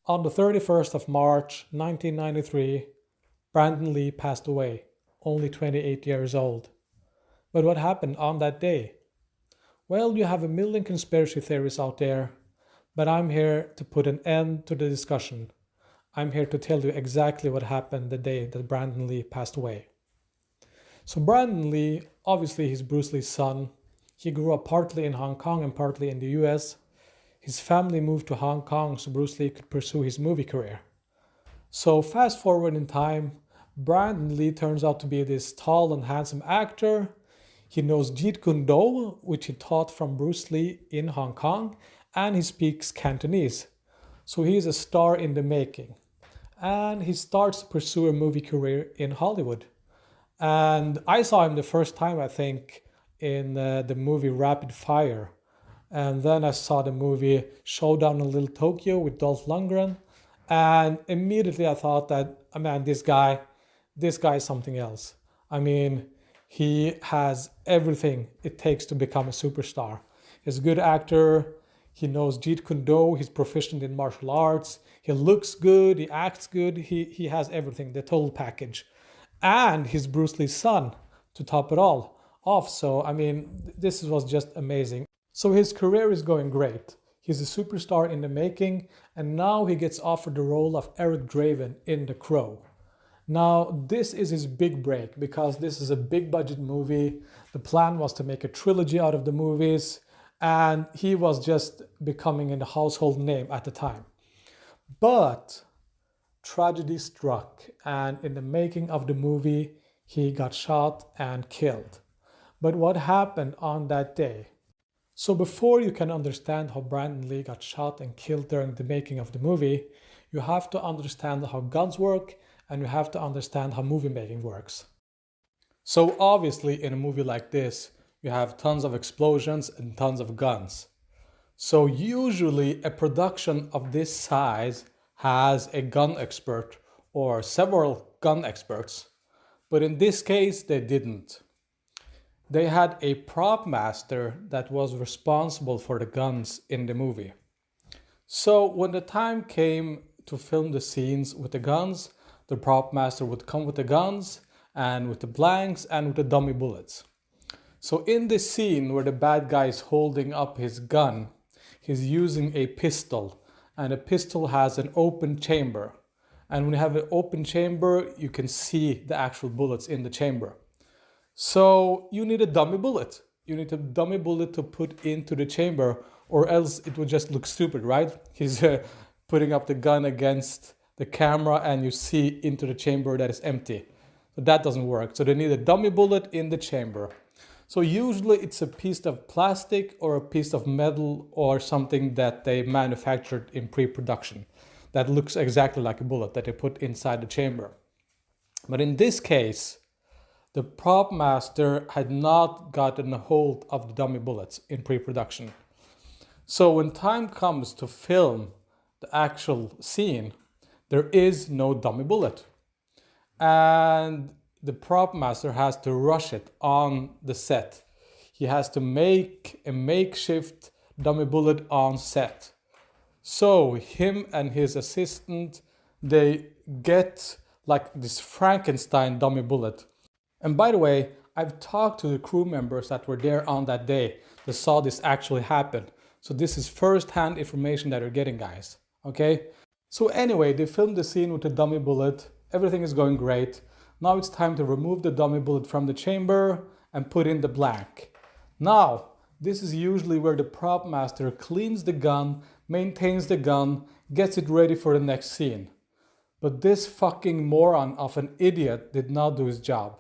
On the 31st of March 1993, Brandon Lee passed away, only 28 years old. But what happened on that day? Well, you have a million conspiracy theories out there, but I'm here to put an end to the discussion. I'm here to tell you exactly what happened the day that Brandon Lee passed away. So Brandon Lee, obviously he's Bruce Lee's son. He grew up partly in Hong Kong and partly in the US. His family moved to Hong Kong so Bruce Lee could pursue his movie career. So fast forward in time, Brandon Lee turns out to be this tall and handsome actor. He knows Jeet Kune Do, which he taught from Bruce Lee in Hong Kong, and he speaks Cantonese. So he is a star in the making. And he starts to pursue a movie career in Hollywood. And I saw him the first time, I think, in the movie Rapid Fire. And then I saw the movie Showdown in Little Tokyo with Dolph Lundgren. And immediately I thought that, man, this guy is something else. I mean, he has everything it takes to become a superstar. He's a good actor. He knows Jeet Kune Do. He's proficient in martial arts. He looks good. He acts good. He has everything, the total package. And he's Bruce Lee's son to top it all off. So, I mean, this was just amazing. So his career is going great. He's a superstar in the making, and now he gets offered the role of Eric Draven in The Crow. Now, this is his big break because this is a big budget movie. The plan was to make a trilogy out of the movies, and he was just becoming a household name at the time. But tragedy struck, and in the making of the movie, he got shot and killed. But what happened on that day? So before you can understand how Brandon Lee got shot and killed during the making of the movie, you have to understand how guns work and you have to understand how movie making works. So obviously in a movie like this, you have tons of explosions and tons of guns. So usually a production of this size has a gun expert or several gun experts. But in this case, they didn't. They had a prop master that was responsible for the guns in the movie. So when the time came to film the scenes with the guns, the prop master would come with the guns and with the blanks and with the dummy bullets. So in this scene where the bad guy is holding up his gun, he's using a pistol, and a pistol has an open chamber. And when you have an open chamber, you can see the actual bullets in the chamber. So you need a dummy bullet. You need a dummy bullet to put into the chamber, or else it would just look stupid, right? He's putting up the gun against the camera and you see into the chamber that is empty. So that doesn't work. So they need a dummy bullet in the chamber. So usually it's a piece of plastic or a piece of metal or something that they manufactured in pre-production that looks exactly like a bullet that they put inside the chamber. But in this case, the prop master had not gotten a hold of the dummy bullets in pre-production. So when time comes to film the actual scene, there is no dummy bullet. And the prop master has to rush it on the set. He has to make a makeshift dummy bullet on set. So him and his assistant, they get like this Frankenstein dummy bullet. And by the way, I've talked to the crew members that were there on that day that saw this actually happen. So this is first-hand information that you're getting, guys. Okay? So anyway, they filmed the scene with the dummy bullet. Everything is going great. Now it's time to remove the dummy bullet from the chamber and put in the blank. Now, this is usually where the prop master cleans the gun, maintains the gun, gets it ready for the next scene. But this fucking moron of an idiot did not do his job.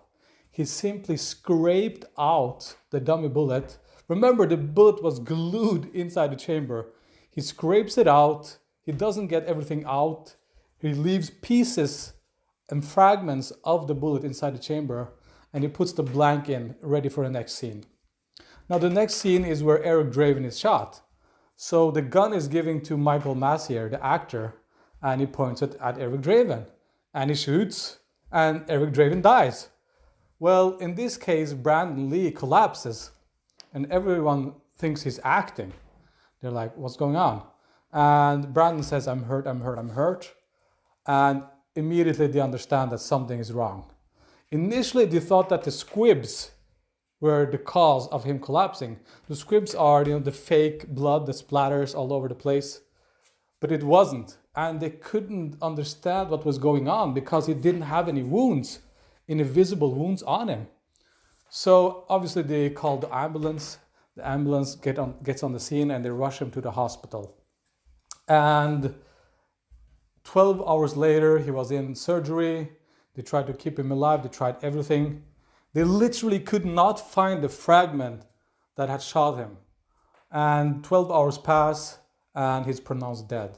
He simply scraped out the dummy bullet. Remember, the bullet was glued inside the chamber. He scrapes it out. He doesn't get everything out. He leaves pieces and fragments of the bullet inside the chamber, and he puts the blank in, ready for the next scene. Now the next scene is where Eric Draven is shot. So the gun is given to Michael Massier, the actor, and he points it at Eric Draven. And he shoots, and Eric Draven dies. Well, in this case, Brandon Lee collapses, and everyone thinks he's acting. They're like, what's going on? And Brandon says, I'm hurt, I'm hurt, I'm hurt. And immediately they understand that something is wrong. Initially, they thought that the squibs were the cause of him collapsing. The squibs are, the fake blood that splatters all over the place. But it wasn't. And they couldn't understand what was going on because he didn't have any wounds, any visible wounds on him. So obviously they called the ambulance. The ambulance gets on the scene and they rush him to the hospital. And 12 hours later, he was in surgery. They tried to keep him alive. They tried everything. They literally could not find the fragment that had shot him. And 12 hours pass and he's pronounced dead.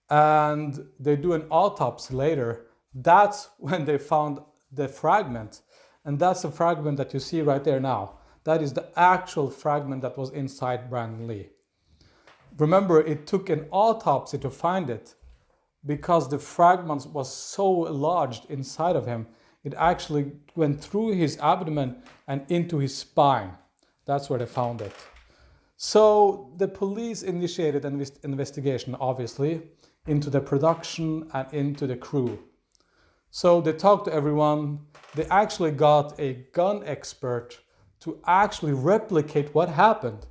And they do an autopsy later. That's when they found the fragment. And that's the fragment that you see right there now. That is the actual fragment that was inside Brandon Lee. Remember, it took an autopsy to find it because the fragment was so large inside of him. It actually went through his abdomen and into his spine. That's where they found it. So the police initiated an investigation, obviously, into the production and into the crew. So they talked to everyone. They actually got a gun expert to actually replicate what happened.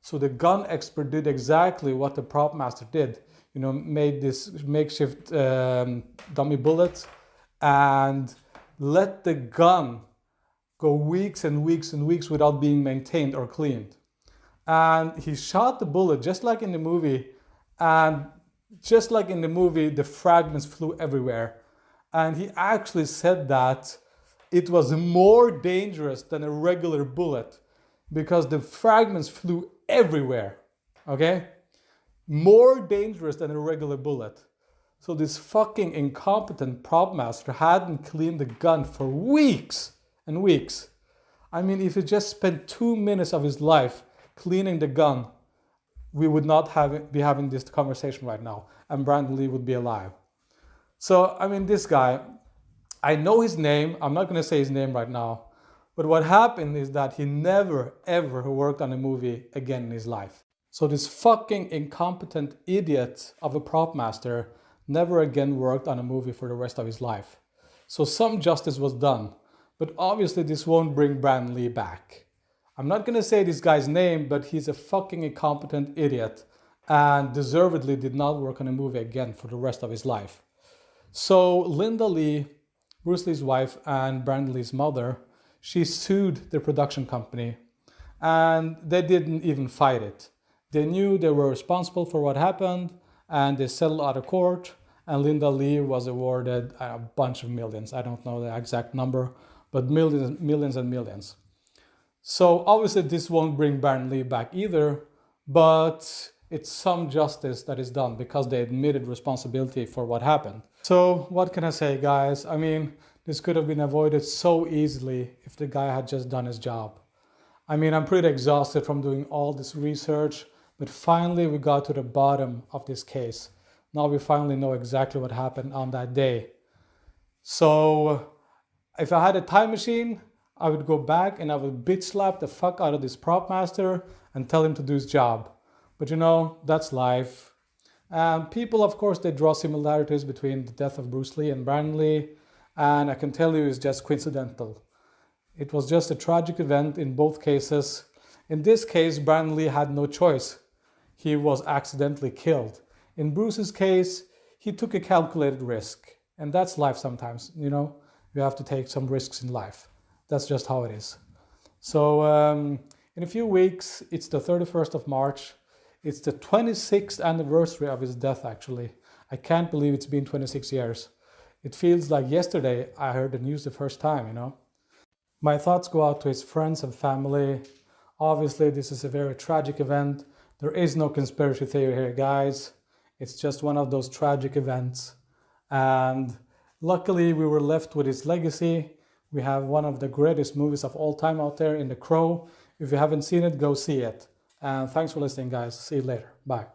So the gun expert did exactly what the prop master did. Made this makeshift dummy bullet and let the gun go weeks and weeks and weeks without being maintained or cleaned. And he shot the bullet just like in the movie. And just like in the movie, the fragments flew everywhere. And he actually said that it was more dangerous than a regular bullet because the fragments flew everywhere, okay? More dangerous than a regular bullet. So this fucking incompetent prop master hadn't cleaned the gun for weeks and weeks. I mean, if he just spent 2 minutes of his life cleaning the gun, we would not be having this conversation right now, and Brandon Lee would be alive. So, I mean, this guy, I know his name. I'm not going to say his name right now. But what happened is that he never, ever worked on a movie again in his life. So this fucking incompetent idiot of a prop master never again worked on a movie for the rest of his life. So some justice was done. But obviously this won't bring Brandon Lee back. I'm not going to say this guy's name, but he's a fucking incompetent idiot and deservedly did not work on a movie again for the rest of his life. So Linda Lee, Bruce Lee's wife and Brandon Lee's mother, she sued the production company and they didn't even fight it. They knew they were responsible for what happened and they settled out of court, and Linda Lee was awarded a bunch of millions. I don't know the exact number, but millions and millions. So obviously this won't bring Brandon Lee back either, but it's some justice that is done because they admitted responsibility for what happened. So what can I say, guys? I mean, this could have been avoided so easily if the guy had just done his job. I mean, I'm pretty exhausted from doing all this research, but finally we got to the bottom of this case. Now we finally know exactly what happened on that day. So if I had a time machine, I would go back and I would bitch slap the fuck out of this prop master and tell him to do his job. But that's life. And people, of course, they draw similarities between the death of Bruce Lee and Brandon Lee. And I can tell you it's just coincidental. It was just a tragic event in both cases. In this case, Brandon Lee had no choice. He was accidentally killed. In Bruce's case, he took a calculated risk. And that's life sometimes, You have to take some risks in life. That's just how it is. So in a few weeks, it's the 31st of March. It's the 26th anniversary of his death, actually. I can't believe it's been 26 years. It feels like yesterday I heard the news the first time, My thoughts go out to his friends and family. Obviously, this is a very tragic event. There is no conspiracy theory here, guys. It's just one of those tragic events. And luckily, we were left with his legacy. We have one of the greatest movies of all time out there in The Crow. If you haven't seen it, go see it. And thanks for listening, guys. See you later. Bye.